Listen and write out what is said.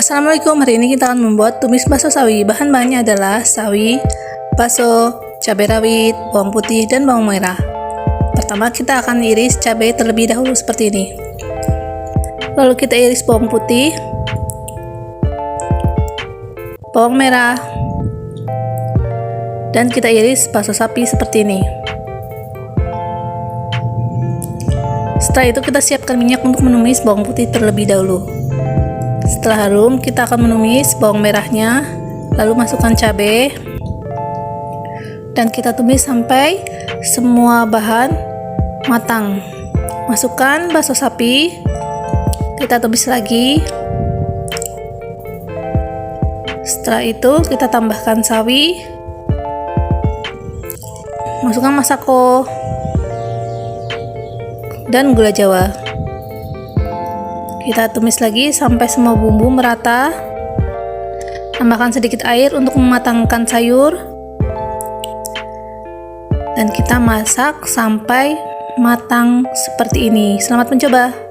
Assalamualaikum, hari ini kita akan membuat tumis bakso sawi. Bahan-bahannya adalah sawi, bakso, cabai rawit, bawang putih, dan bawang merah. Pertama kita akan iris cabai terlebih dahulu seperti ini. Lalu kita iris bawang putih, bawang merah, dan kita iris bakso sapi seperti ini. Setelah itu kita siapkan minyak untuk menumis bawang putih terlebih dahulu. Setelah harum, kita akan menumis bawang merahnya, lalu masukkan cabai, dan kita tumis sampai semua bahan matang. Masukkan bakso sapi, kita tumis lagi. Setelah itu kita tambahkan sawi, masukkan masako, dan gula jawa. Kita tumis lagi sampai semua bumbu merata. Tambahkan sedikit air untuk mematangkan sayur, dan kita masak sampai matang seperti ini. Selamat mencoba.